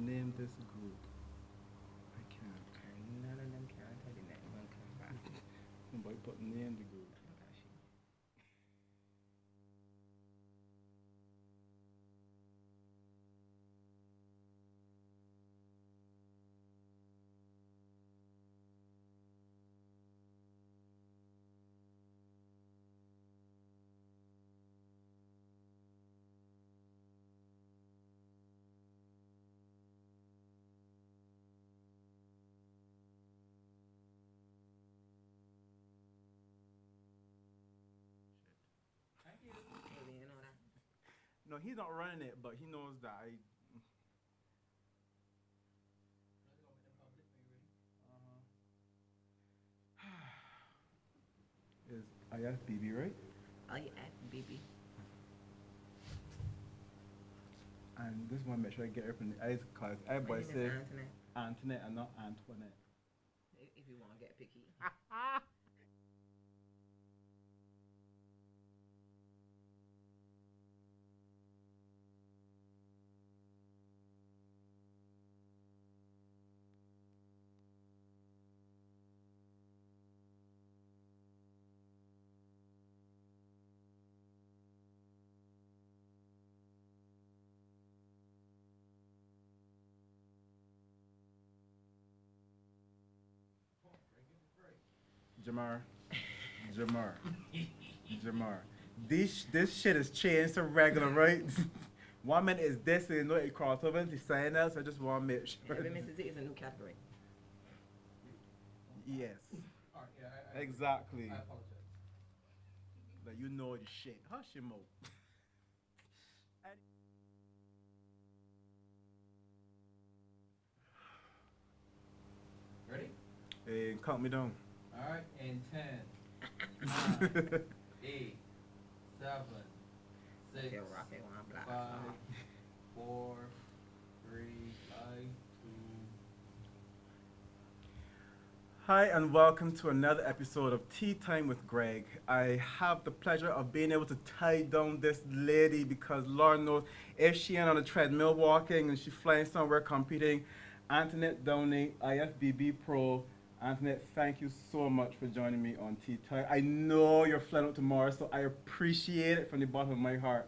name this group. I can't. And none of them can tell you nothing when come back. Nobody put name the group. Gosh. Well, you know that. No, he's not running it, but he knows that I. Is IFBB right? IFBB. And this one, make sure I get everything. Eyes, cause My everybody name is say Antoinette. Antoinette and not Antoinette. If you want to get picky. Jamar, Jamar, Jamar. This shit is changed to regular, right? One minute is this and no it crossover into something else. I just want to make sure. Every Mrs. is a new category. Yes. All right, yeah, Exactly. I apologize. Like you know the shit. Hush your mouth. Ready? Hey, count me down. All right, in 10, 9, 8, 7, 6, Feel rocky when I'm black. 5, 4, 3, 2. Hi, and welcome to another episode of Tea Time with Greg. I have the pleasure of being able to tie down this lady because Lord knows if she ain't on a treadmill walking and she's flying somewhere competing, Antoinette Downey, IFBB Pro. Antoinette, thank you so much for joining me on Tea Time. I know you're flying out tomorrow, so I appreciate it from the bottom of my heart.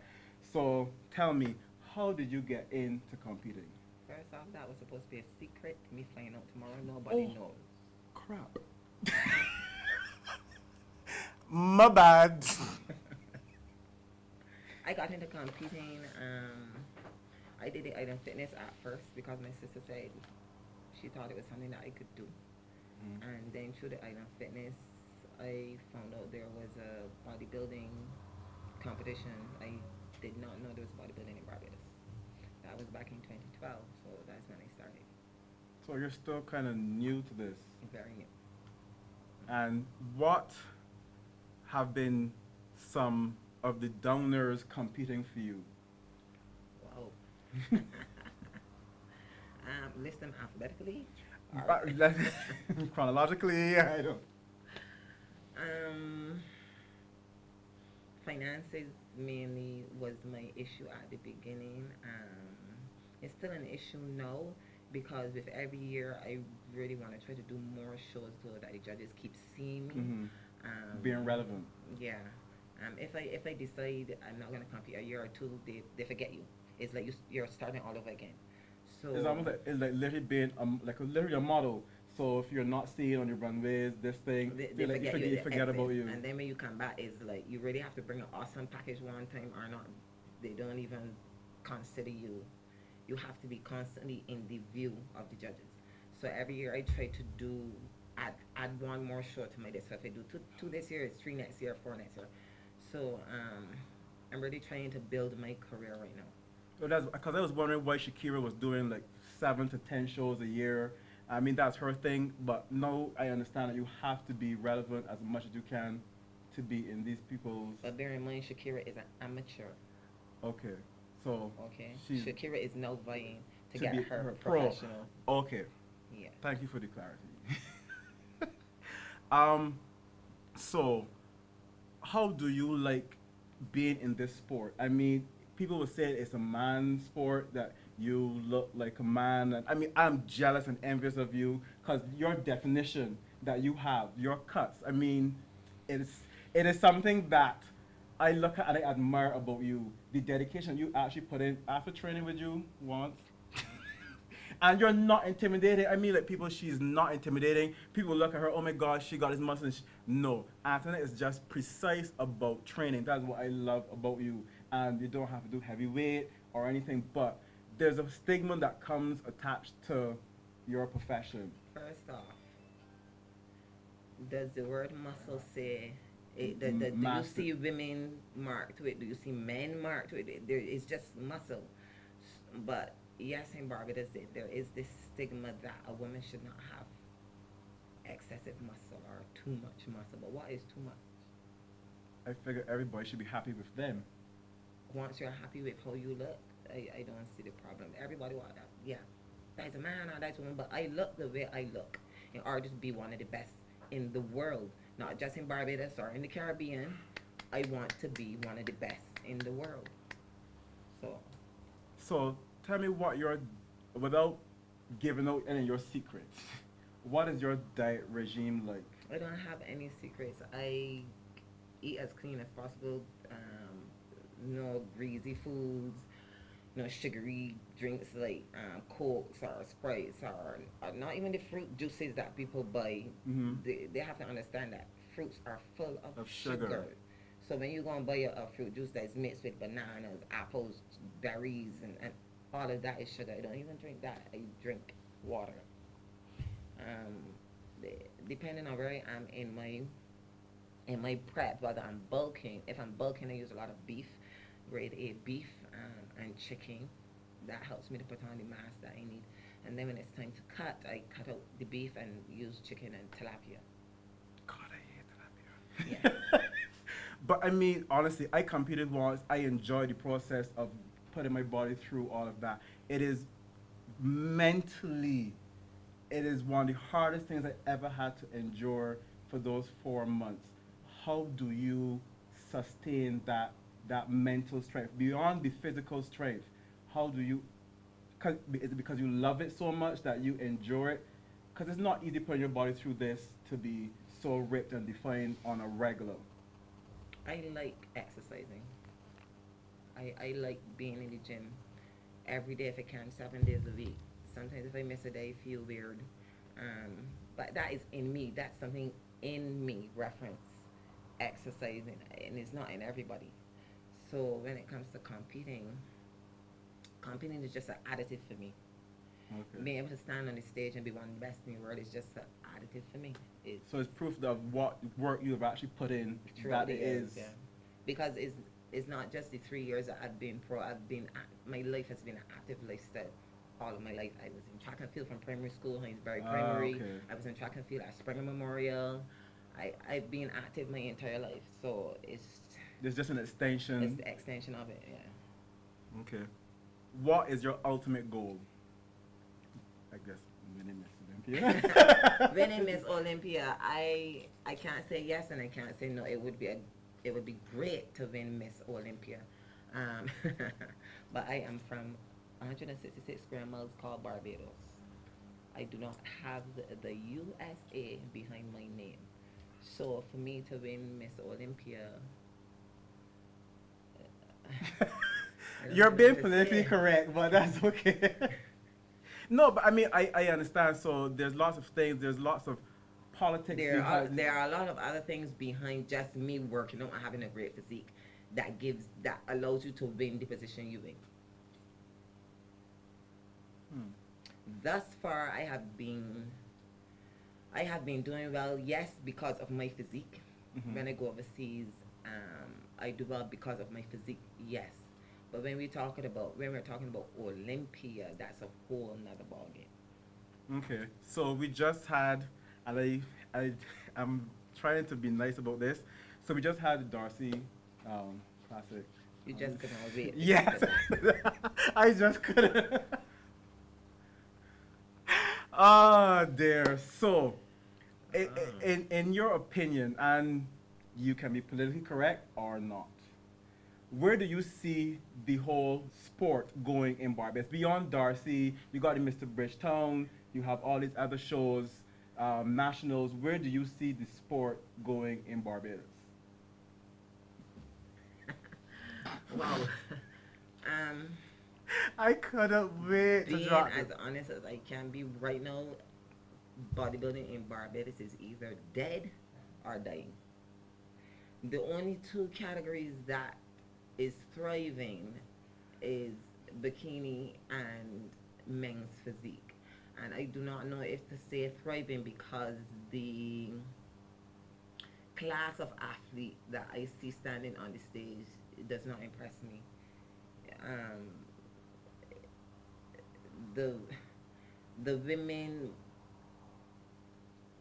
So tell me, how did you get into competing? First off, that was supposed to be a secret. Me flying out tomorrow. Nobody Oh. knows. Crap. My bad. I got into competing. I did the item fitness at first because my sister said she thought it was something that I could do. And then through the item fitness, I found out there was a bodybuilding competition. I did not know there was bodybuilding in Barbados. That was back in 2012, so that's when I started. So you're still kind of new to this. Very new. And what have been some of the downers competing for you? Wow. List them alphabetically. Chronologically, I don't. Um, Finances mainly was my issue at the beginning. It's still an issue now because with every year I really want to try to do more shows so that the judges keep seeing me. Being relevant. Yeah. If I decide I'm not gonna compete a year or two, they forget you. It's like you're starting all over again. So It's almost like, it's like literally being like literally a model. So if you're not seen on your runways, this thing, they like forget you you, forget about you. and then when you come back, it's like you really have to bring an awesome package one time or not. They don't even consider you. You have to be constantly in the view of the judges. So every year I try to do add one more show to my list. So if I do two this year, it's three next year, four next year. So I'm really trying to build my career right now. So that's because I was wondering why Shakira was doing like 7 to 10 shows a year. I mean that's her thing, but no, I understand that you have to be relevant as much as you can to be in these people's. But bear in mind, Shakira is an amateur. Okay, so Okay, she's Shakira is now vying to to get be her pro. professional. Okay, Yeah. thank you for the clarity. um, so how do you like being in this sport? I mean, people would say it's a man sport that You look like a man. And, I mean, I'm jealous and envious of you because your definition that you have, your cuts. I mean, it's it is something that I look at and I admire about you. The dedication you actually put in after training with you once. And you're not intimidating. I mean, like people, she's not intimidating. People look at her, oh my God, she got this muscle. And no, Antoinette is just precise about training. That's what I love about you. And you don't have to do heavy weight or anything, but there's a stigma that comes attached to your profession. First off, does the word muscle say? Do you Massive. see women marked to it? Do you see men marked to it? There is just muscle. But yes, in Barbados, there is this stigma that a woman should not have excessive muscle or too much muscle. But what is too much? I figure everybody should be happy with them. Once you're happy with how you look, I don't see the problem. Everybody want that. Yeah, that's a man or that's a woman. But I look the way I look in order to be one of the best in the world, not just in Barbados or in the Caribbean. I want to be one of the best in the world. So So tell me what your, without giving out any of your secrets, what is your diet regime like? I don't have any secrets. I eat as clean as possible. No greasy foods, no sugary drinks like Cokes or Sprites or not even the fruit juices that people buy. Mm-hmm. They have to understand that fruits are full of Sugar. sugar. So when you go and buy a fruit juice that's mixed with bananas, apples, berries, and all of that is sugar. I don't even drink that. I drink water. Depending on where I am in my prep, whether I'm bulking. If I'm bulking, I use a lot of beef, grade A beef, and chicken. That helps me to put on the mass that I need. And then when it's time to cut, I cut out the beef and use chicken and tilapia. God, I hate Yeah. tilapia. But I mean, honestly, I competed once. I enjoy the process of putting my body through all of that. It is mentally, it is one of the hardest things I ever had to endure for those 4 months. How do you sustain that mental strength beyond the physical strength? How do you? Is it because you love it so much that you endure it? Because it's not easy putting your body through this to be so ripped and defined on a regular. I like exercising. I like being in the gym every day if I can, 7 days a week. Sometimes if I miss a day, I feel weird. But that is in me. That's something in me, reference exercising, and it's not in everybody. So when it comes to competing is just an additive for me. Okay. Being able to stand on the stage and be one of the best in the world is just an additive for me. It's So it's proof of what work you have actually put in throughout that the it years, is. yeah. Because it's not just the 3 years that I've been pro. My life has been an active lifestyle. All of my life, I was in track and field from primary school, Hinesbury Ah, Primary. okay. I was in track and field at Springer Memorial. I've been active my entire life, so There's just an it's extension. the extension of it. Yeah. Okay. What is your ultimate goal? I guess winning Miss Olympia. Winning Miss Olympia, I can't say yes and I can't say no. It would be great to win Miss Olympia, but I am from 166 square miles called Barbados. I do not have the USA behind my name, so for me to win Miss Olympia, I don't You're know being what to politically say. correct, but that's okay. No, but I mean, I understand. So there's lots of things. There's lots of politics. There are a lot of other things behind just me working on having a great physique that allows you to win the position you in. Hmm. Thus far, I have been doing well. Yes, because of my physique. Mhm. When I go overseas, I do well because of my physique. Yes, but when we're talking about Olympia, that's a whole nother ballgame. Okay. So we just had, and I'm trying to be nice about this. So we just had the Darcy Classic. You just couldn't wait. Yes. I just couldn't. Ah, dear. So, in your opinion, and you can be politically correct or not, where do you see the whole sport going in Barbados? Beyond Darcy, you got the Mr. Bridgetown, you have all these other shows, nationals. Where do you see the sport going in Barbados? Wow. um, I couldn't wait to being drop as it. honest as I can be right now, bodybuilding in Barbados is either dead or dying. The only two categories that is thriving is bikini and men's physique. And I do not know if to say thriving because the class of athlete that I see standing on the stage does not impress me. Um, the the women,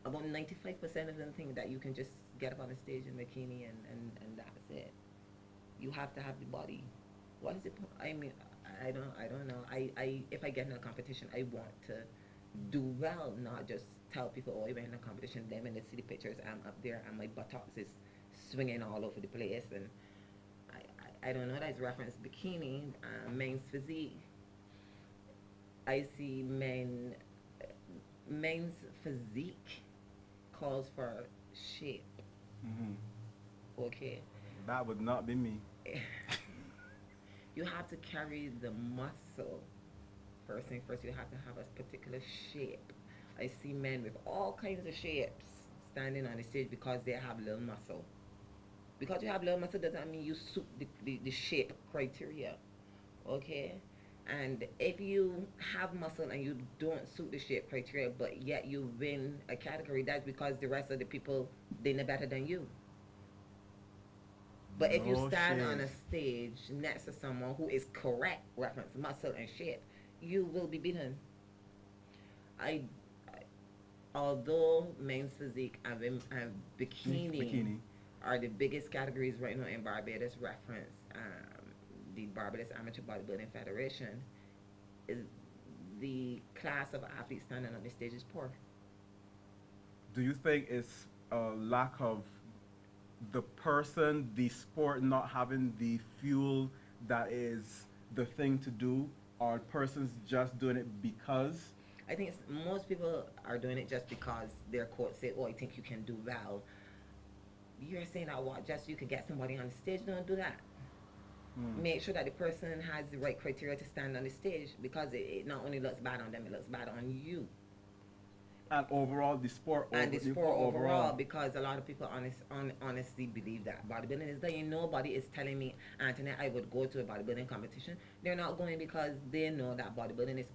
about 95% of them think that you can just get up on the stage in bikini and that's it. You have to have the body. What is it? I mean, I don't know. If I get in a competition, I want to do well, not just tell people, oh, I went in a competition. Then when they see the pictures, I'm up there and my buttocks is swinging all over the place, and I don't know. That's reference bikini, men's physique. I see men's physique calls for shape. Hmm. Okay, That would not be me. you have to carry the muscle. First thing first, you have to have a particular shape. I see men with all kinds of shapes standing on the stage because they have little muscle. Because you have little muscle doesn't mean you suit the shape criteria. Okay? And if you have muscle and you don't suit the shape criteria, but yet you win a category, that's because the rest of the people, they're no better than you. But if you No stand shade. on a stage next to someone who is correct, reference muscle and shape, you will be beaten. I, although men's physique and bikini Bikini. are the biggest categories right now in Barbados, reference the Barbados Amateur Bodybuilding Federation, is the class of athletes standing on the stage is poor. Do you think it's a lack of the person, the sport not having the fuel that is the thing to do, or persons just doing it because? I think most people are doing it just because their coach said, "Oh, I think you can do well." You're saying that what just so you could get somebody on the stage? Don't do that. Hmm. Make sure that the person has the right criteria to stand on the stage because it not only looks bad on them, it looks bad on you. And overall, the sport, And the the sport overall, because a lot of people honestly believe that bodybuilding is dying. Nobody is telling me, Anthony, I would go to a bodybuilding competition. They're not going because they know that bodybuilding is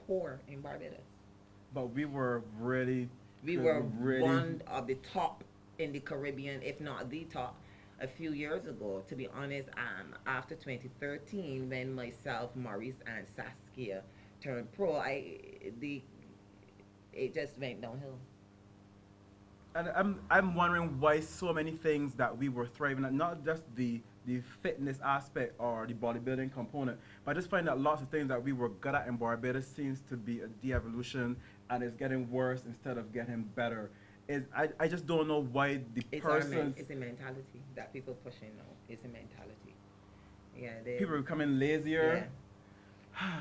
poor in Barbados. But we were really, We were really. one of the top in the Caribbean, if not the top, a few years ago. To be honest, after 2013, when myself, Maurice, and Saskia turned pro, the it just went downhill. And I'm wondering why so many things that we were thriving at, not just the fitness aspect or the bodybuilding component, but I just find that lots of things that we were good at in Barbados seems to be a de-evolution and it's getting worse instead of getting better. I just don't know why the persons, It's a mentality that people pushing now. It's a mentality. Yeah, people are becoming lazier.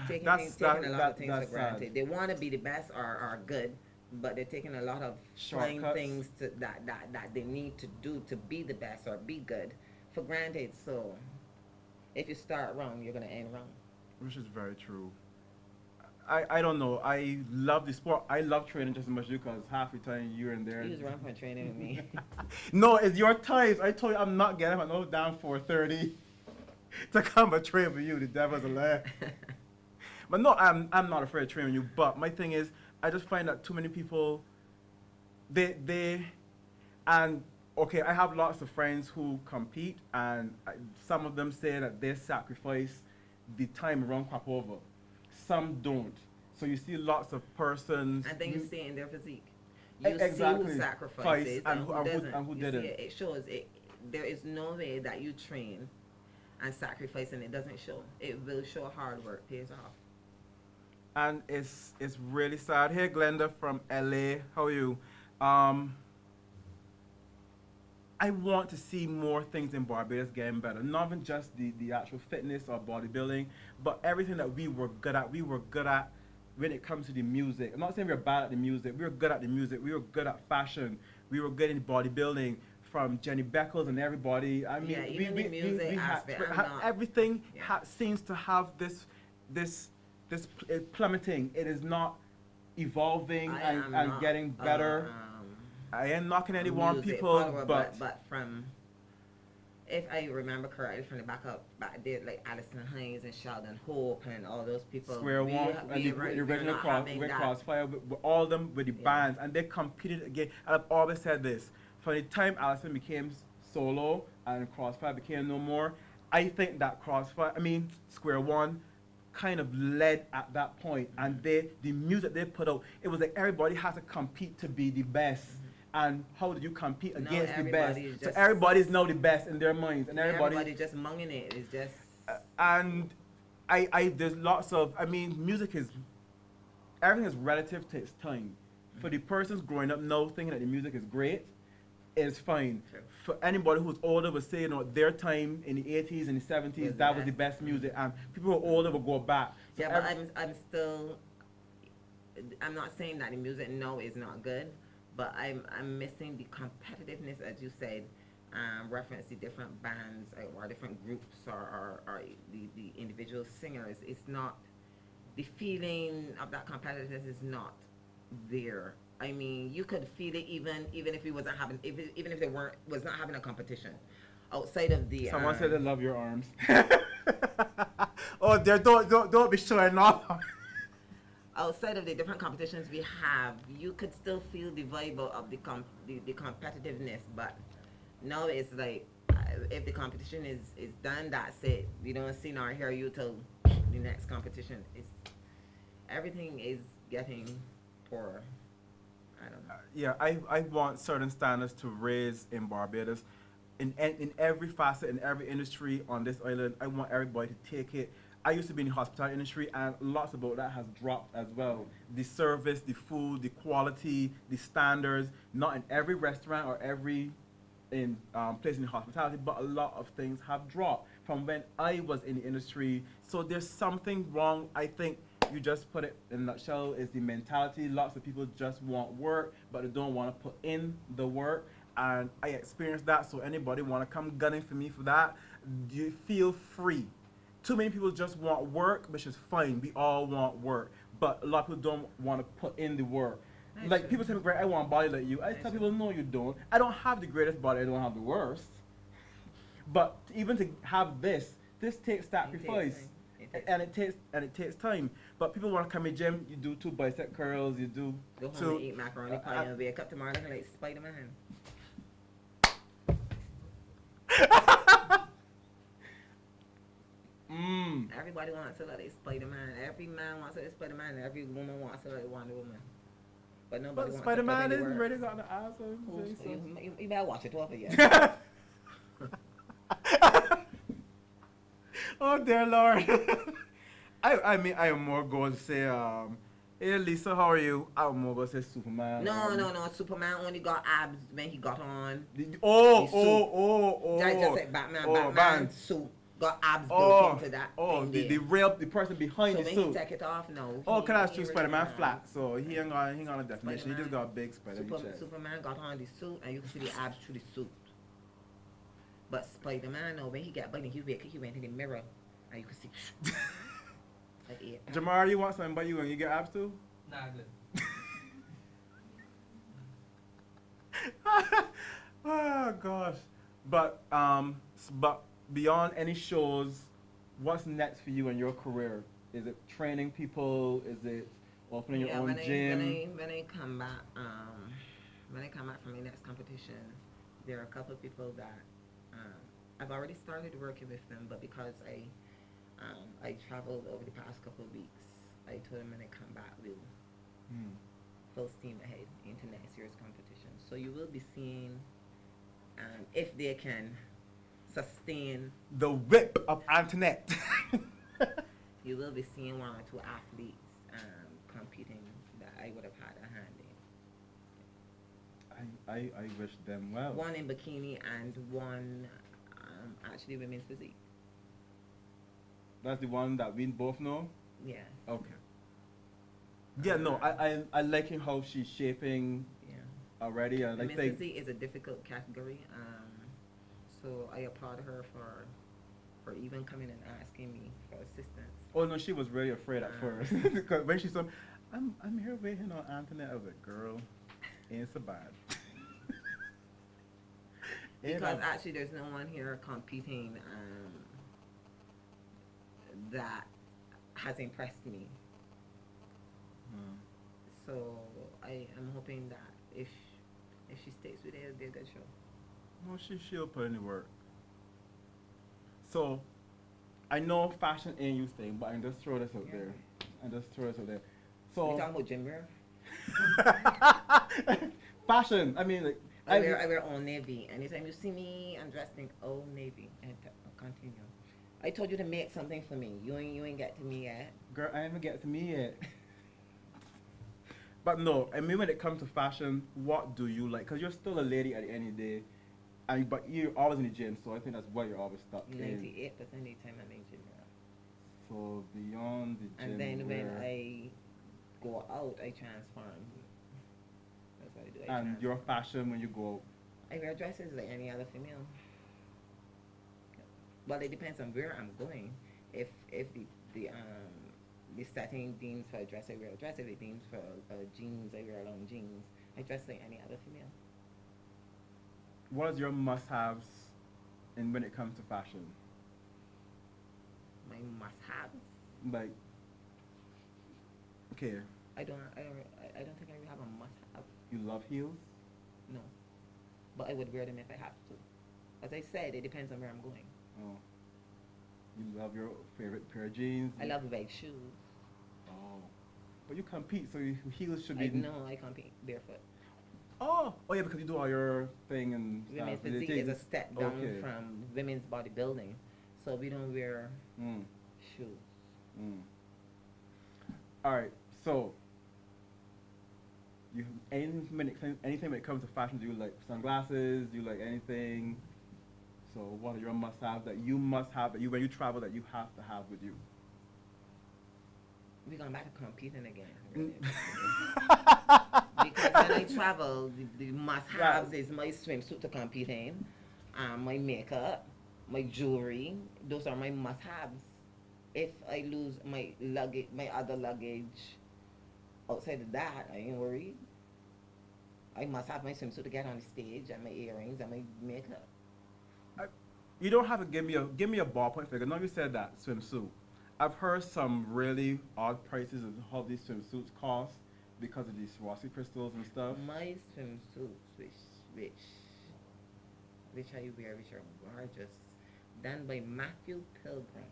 taking That's taking a lot of things for that's granted. sad. They want to be the best or are good, but they're taking a lot of fine Shortcuts. things that they need to do to be the best or be good for granted. So if you start wrong, you're gonna end wrong. Which is very true. I don't know. I love the sport. I love training just as much as you because half the time you're in there. You was wrong for training with me. No, it's your times. I told you I'm not getting up at no down 4:30 to come and train with you. The devil's a liar. But no, I'm not afraid of training with you. But my thing is, I just find that too many people, they, and okay, I have lots of friends who compete, and some of them say that they sacrifice the time around crop over. Some don't. So you see lots of persons. And then you see in their physique. E- You see exactly. who sacrifices And and who- who and who- doesn't. and who You didn't. see it shows it. There is no way that you train and sacrifice and it doesn't show. It will show hard work pays off. And it's really sad. Hey, Glenda from LA, how are you? Um, I want to see more things in Barbados getting better. Not even just the actual fitness or bodybuilding, but everything that we were good at. We were good at when it comes to the music. I'm not saying we were bad at the music. We were good at the music. We were good at fashion. We were good in bodybuilding. From Jenny Beckles and everybody. I mean, Yeah, even the music aspect, I'm not- everything Yeah. seems to have this plummeting. It is not evolving I and am not, getting better. I am knocking a anyone, music people, follower, but but from, if I remember correctly, from the back there, like Alison Hayes and Sheldon Hope and all those people. Square we- One we- and the we're original not having that. Crossfire, with all of them with the Yeah. bands, and they competed again. And I've always said this: from the time Alison became solo and Crossfire became no more, I think that Square One, kind of led at that point, and the music they put out, it was like everybody had to compete to be the best. And how do you compete No, against the best? everybody is So just- everybody's now the best in their minds, and Everybody just munging it. It's just. and I there's lots of, music is, everything is relative to its time. For the persons growing up now thinking that the music is great, it's fine. True. For anybody who's older would say, their time in the 80s and the 70s, Was the that was the best. best music, and people who are older will go back. So Yeah, but I'm still. I'm not saying that the music no is not good, but I'm missing the competitiveness, as you said. Reference the different bands or different groups or the individual singers. It's not, the feeling of that competitiveness is not there. I mean, you could feel it even if it wasn't having, even if they was not having a competition outside of the. Someone said they love your arms. Oh, don't be showing off. Outside of the different competitions we have, you could still feel the vibe of the competitiveness, but now it's like, if the competition is done, that's it. We don't see nor hear you till the next competition. Everything is getting poorer. I don't know. Yeah, I want certain standards to raise in Barbados. In every facet, in every industry on this island, I want everybody to take it. I used to be in the hospitality industry, and lots about that has dropped as well. The service, the food, the quality, the standards, not in every restaurant or every place in the hospitality, but a lot of things have dropped from when I was in the industry. So there's something wrong. I think you just put it in a nutshell, is the mentality. Lots of people just want work, but they don't want to put in the work. And I experienced that, so anybody want to come gunning for me for that, you feel free. Too many people just want work, which is fine. We all want work. But a lot of people don't want to put in the work. That's Like, true. people tell me, "Greg, I want a body like you." I That's tell true. people, no, you don't. I don't have the greatest body. I don't have the worst. But even to have this takes sacrifice. And it takes time. But people want to come in the gym, you do 2 bicep curls, you do Go home two. and eat macaroni pie and wake up tomorrow looking like Spider-Man. Everybody wants to look like Spider-Man. Every man wants to look like Spider-Man. And every woman wants to look like Wonder Woman. But nobody But wants Spider-Man to isn't put in really got the eyes on him. the so- work. You better watch it over you. Oh dear Lord. I mean, I am more going to say, hey Lisa, how are you? I'm more going to say Superman. No. Superman only got abs when he got on. Oh. That's just like Batman. Oh, Batman suit got abs built Oh, into that. oh, thing the there. the person behind So the when he suit. take it off, no. Oh, he- can I he choose really Spider-Man got flat? So he ain't got a definition. He just Spider-Man. got a big spider chest. Superman got on the suit, and you can see the abs through the suit. But Spider-Man, no, when he got biting, he went in the mirror, and you can see. Like, yeah. Jamar, you want something, but you and you get abs too? Nah, good. Oh gosh. But beyond any shows, what's next for you in your career? Is it training people? Is it opening your own when gym? when I come back, when I come back from my next competition, there are a couple of people that I've already started working with them, but because I traveled over the past couple of weeks, I told them when I come back, we'll Hmm. full steam ahead into next year's competition. So you will be seeing, if they can sustain, The whip of Antoinette. you will be seeing 1 or 2 athletes competing that I would have had a hand in. I wish them well. One in bikini and one actually women's physique. That's the one that we both know. Yeah. Okay. Yeah, no, I liking how she's shaping Yeah. already. I like Women's think. physique is a difficult category. So I applaud her for even coming and asking me for assistance. Oh no, she was really afraid at first because when she saw, I'm here waiting on Antoinette. I was like, girl, ain't so bad. Ain't Because that- actually, there's no one here competing that has impressed me. Hmm. So I am hoping that if she stays with it, it'll be a good show. No, she'll put in the work. So, I know fashion ain't you thing, but I can just throw this out Yeah. there. I just throw this out there. We So, talking about gym wear? fashion. I mean, like I wear Old Navy. Anytime you see me, I'm dressed in Old Navy. And I'll continue. I told you to make something for me. You ain't get to me yet. girl, I haven't get to me yet. But no, I mean when it comes to fashion, what do you like? Cause you're still a lady at the end of the day, but you're always in the gym, so I think that's why you're always stuck in. 98% of the time I'm in gym wear. So beyond the gym And then when wear, I go out, I transform. That's what I do. and your fashion when you go, I wear dresses like any other female. Well, it depends on where I'm going. If the setting deems for a dress, I wear a dress. If it deems for jeans, I wear long jeans. I dress like any other female. what is your must-haves, and when it comes to fashion, My must-haves. like, okay, I don't think I really have a must-have. you love heels. No, but I would wear them if I have to. As I said, it depends on where I'm going. Oh, you love your favorite pair of jeans. I love big shoes. Oh, but you compete, so your heels should be. I know I compete barefoot. Oh yeah, because you do all your thing and Women's stuff. physique is a step down Okay. from women's bodybuilding, so we don't wear Mm, shoes. mm. All right, so you anything when it comes to fashion, do you like sunglasses? Do you like anything? So what are your must-haves that you must have that you when you travel that you have to have with you? We're going back to competing again. Mm. Because when I travel, the must-haves is my swimsuit to compete in, my makeup, my jewelry. Those are my must-haves. If I lose my luggage, my other luggage, outside of that, I ain't worried. I must have my swimsuit to get on the stage, and my earrings, and my makeup. You don't have to give me a ballpoint figure. No, you said that swimsuit. I've heard some really odd prices of how these swimsuits cost because of these Swarovski crystals and stuff. My swimsuits, which I wear, which are gorgeous, done by Matthew Pilgrim.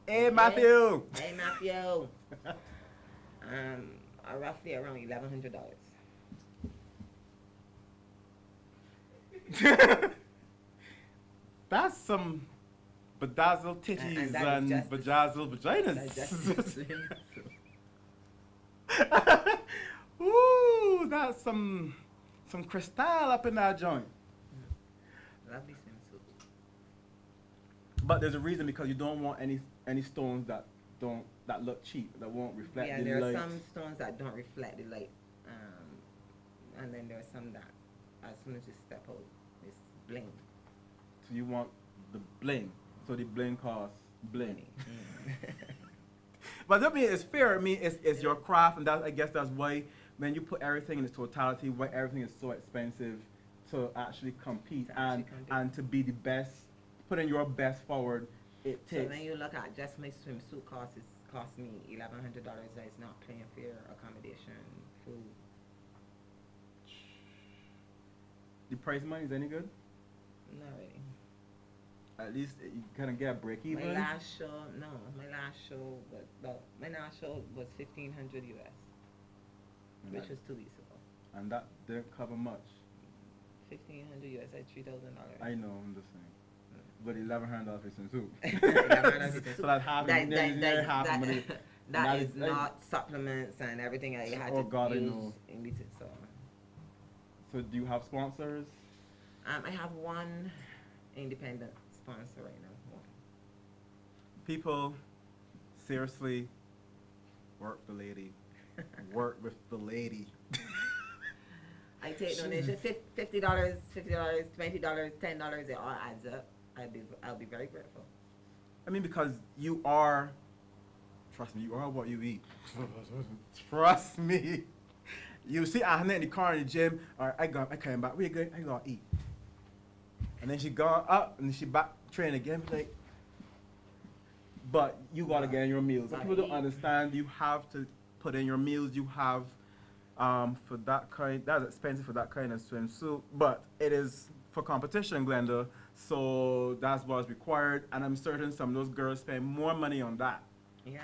Hey Matthew! Hey Matthew. Are roughly around $1,100. That's some bedazzled titties And that is and just the- bedazzled That's just the vaginas. swimsuit. Ooh, that's some crystal up in that joint. Lovely swimsuit. But there's a reason because you don't want any stones that look cheap, that won't reflect Yeah, the there are light. some stones that don't reflect the light, and then there are some that, as soon as you step out, it's bling. So you want the bling. So the bling costs bling. Mm. But I mean, it's fair. I mean, it's your craft, and I guess that's why when you put everything in its totality, why everything is so expensive to actually compete To actually compete. and to be the best, putting your best forward. It So takes. when you look at just my swimsuit cost me $1,100. That is not paying fare, accommodation, food. The price money is any good? Not really. At least you kind of get a break even. My last show was $1,500 US, And which that- was 2 weeks ago. and that didn't cover much. $1,500 US at $3,000. I know, I'm just saying. But $1,100 for some soup. $1,100 So that's half, nearly half the money. that That is is- not supplements and everything I had Oh, to God, I use know. in between. So So do you have sponsors? I have one independent sponsor right now. One. People, seriously, work the lady. Work with the lady. I take donations, $50, $20, $10. It all adds up. I'll be very grateful. I mean, because you are, trust me, you are what you eat. Trust me. You see Ahmed in the car in the gym. All right, I came back. Where you going? I gotta eat. And then she gone up and then she back train again. Like, but you gotta get in your meals. Some people don't understand. You have to put in your meals. You have for that kind. That's expensive for that kind of swimsuit, but it is for competition, Glenda. So that's what's required. And I'm certain some of those girls spend more money on that. Yeah,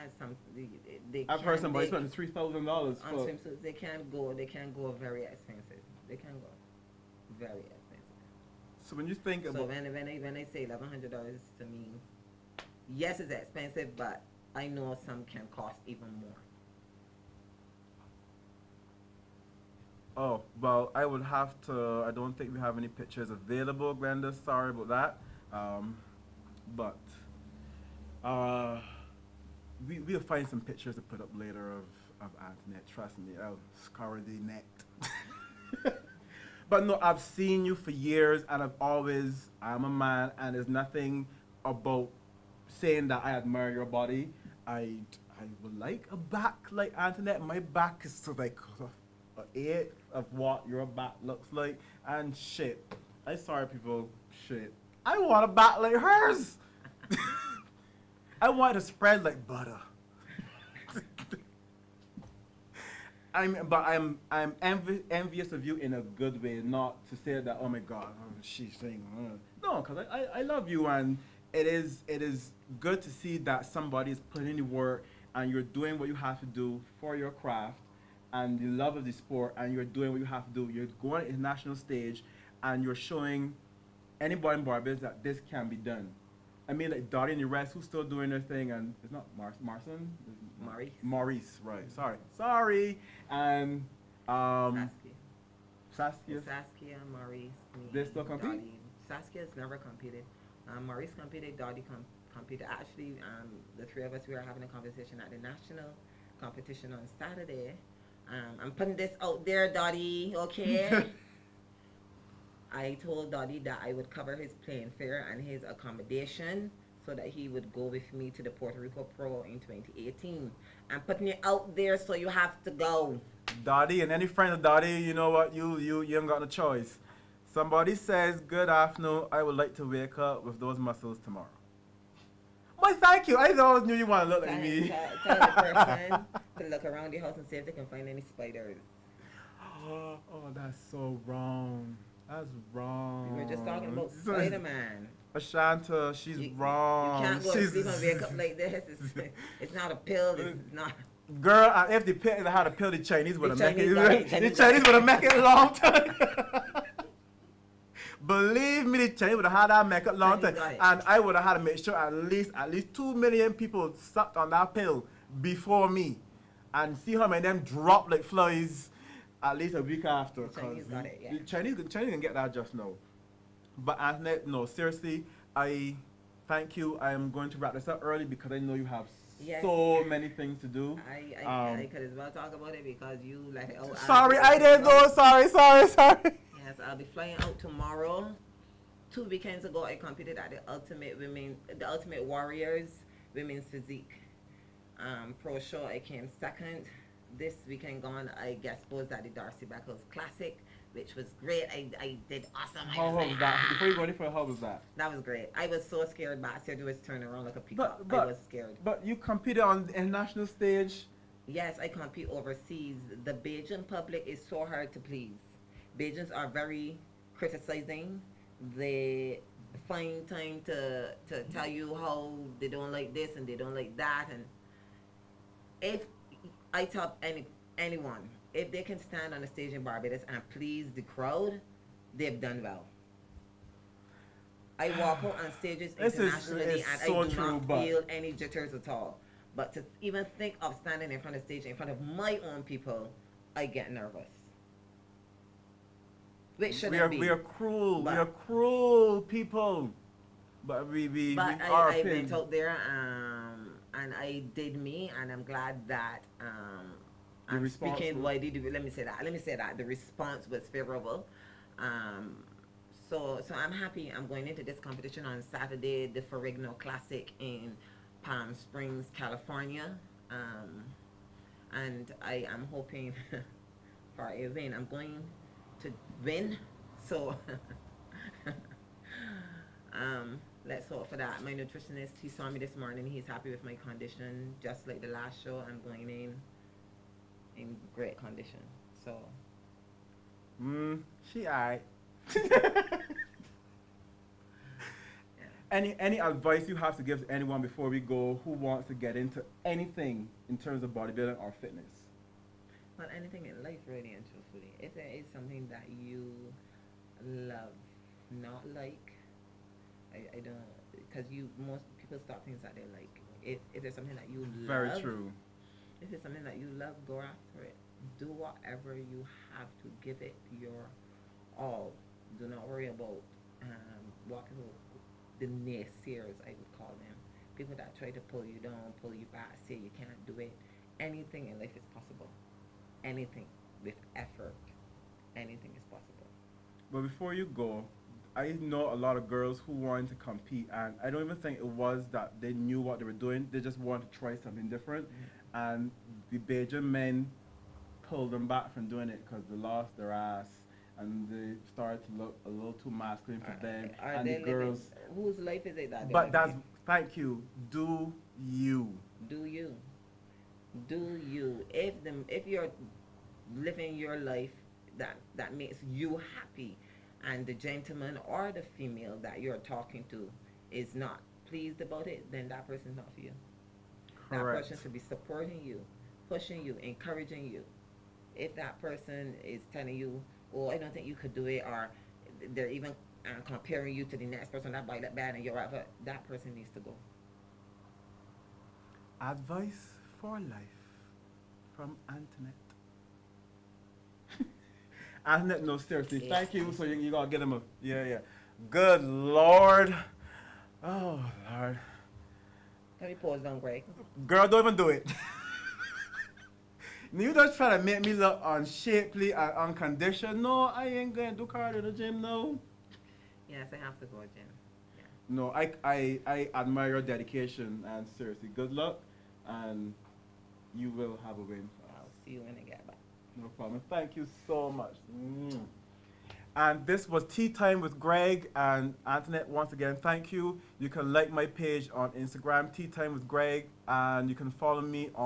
they I've heard somebody spending $3,000 on for. swimsuits. They can go very expensive. They can go very expensive. So when you think So about when they say $1,100 to me, yes, it's expensive, but I know some can cost even more. Oh, well, I would have to. I don't think we have any pictures available, Glenda. Sorry about that. But we'll find some pictures to put up later of Antoinette. Trust me, I'll scour the net. But no, I've seen you for years, and I'm a man, and there's nothing about saying that I admire your body. I would like a back like Antoinette. My back is so like an eighth of what your back looks like, and shit. I'm sorry, people. Shit. I want a back like hers. I want it to spread like butter. I'm envious of you in a good way, not to say that, oh my God, she's saying no, because I love you, and it is good to see that somebody is putting in the work and you're doing what you have to do for your craft and the love of the sport, and you're doing what you have to do. You're going to the national stage and you're showing anybody in Barbados that this can be done. I mean, like Dottie and the rest who's still doing their thing, and it's not Marson? Maurice, right. Sorry. And Saskia. Saskia, Maurice, me. They still compete? Dottie. Saskia's never competed. Maurice competed, Dottie competed. Actually, the three of us, we were having a conversation at the national competition on Saturday. I'm putting this out there, Dottie, okay? I told Dottie that I would cover his plane fare and his accommodation so that he would go with me to the Puerto Rico Pro in 2018. I'm putting it out there, so you have to go. Dottie, and any friend of Dottie, you know what? You ain't got no choice. Somebody says, good afternoon, I would like to wake up with those muscles tomorrow. Why, thank you. I always knew you want to look like me. Tell the person to look around the house and see if they can find any spiders. Oh, that's so wrong. That's wrong. We were just talking about Spider-Man. Ashanta, she's wrong. You can't go to sleep and wake up like this. It's not a pill. It's not. Girl, if the pill had a pill, the Chinese would have make it. The Chinese would have make it a long time. Believe me, the Chinese would have had that make it long time, and I would have had to make sure at least 2 million people sucked on that pill before me, and see how many of them drop like flies at least a week after. The Chinese got it, yeah. The Chinese can get that just now. But Antoinette, no, seriously, I thank you. I am going to wrap this up early because I know you have so many things to do. I could as well talk about it because you let it out. Sorry, I didn't know. Sorry. Yes, I'll be flying out tomorrow. 2 weekends ago, I competed at the Ultimate Warriors Women's Physique Pro Show. I came second. This weekend gone, I guest posed at the Darcy Beckles Classic, which was great. I did awesome. How was that? Before you go any further, how was that? That was great. I was so scared, but I said it was turning around like a peacock. I was scared. But you competed on the international stage? Yes, I compete overseas. The Bajan public is so hard to please. Bajans are very criticizing. They find time to tell you how they don't like this and they don't like that. And if I tell anyone, if they can stand on the stage in Barbados and please the crowd, they've done well. I walk out on stages internationally and I do not feel any jitters at all. But to even think of standing in front of the stage in front of my own people, I get nervous. Which shouldn't We are be. we are cruel. We But- are cruel people. But we But are I pain. went out there and I did me, and I'm glad that The I'm response speaking. was- Well, I did. Let me say that. Let me say that the response was favorable. Um, so I'm happy. I'm going into this competition on Saturday, the Ferrigno Classic in Palm Springs, California, and I am hoping for a win. I'm going to win. So. Let's hope for that. My nutritionist, he saw me this morning. He's happy with my condition. Just like the last show, I'm going in great condition. So She alright. yeah. Any advice you have to give to anyone before we go who wants to get into anything in terms of bodybuilding or fitness? Well, anything in life, really and truthfully. If there is something that you love, not like, I don't, because most people start things that they like. If there's something that you love, Very true. if it's something that you love, go after it. Do whatever you have to. Give it your all. Do not worry about what people, the naysayers, I would call them. People that try to pull you down, pull you back, say you can't do it. Anything in life is possible. Anything with effort, anything is possible. But before you go, I know a lot of girls who wanted to compete, and I don't even think it was that they knew what they were doing. They just wanted to try something different, and the Beijing men pulled them back from doing it because they lost their ass, and they started to look a little too masculine for them. Are And they the girls, living, whose life is it that they're but that's living? thank you. Do you? Do you? Do you? If you're living your life that makes you happy, and the gentleman or the female that you're talking to is not pleased about it, then that person's not for you. That Correct. person should be supporting you, pushing you, encouraging you. If that person is telling you, "Oh, I don't think you could do it," or they're even comparing you to the next person that bite that bad and you're right, but that person needs to go. Advice for life from Antoinette. Antoinette, no, seriously, Yeah. thank you. So you gotta get him a, yeah. Good Lord. Oh, Lord. Can we pause down, Greg? Girl, don't even do it. You just try to make me look unshapely and unconditioned. No, I ain't gonna do cardio in the gym, no. Yes, I have to go, Jim. No, I admire your dedication, and seriously, good luck, and you will have a win. I'll see you when I get back. No problem. Thank you so much. And this was Tea Time with Greg and Antoinette. Once again, thank you. You can like my page on Instagram, Tea Time with Greg, and you can follow me on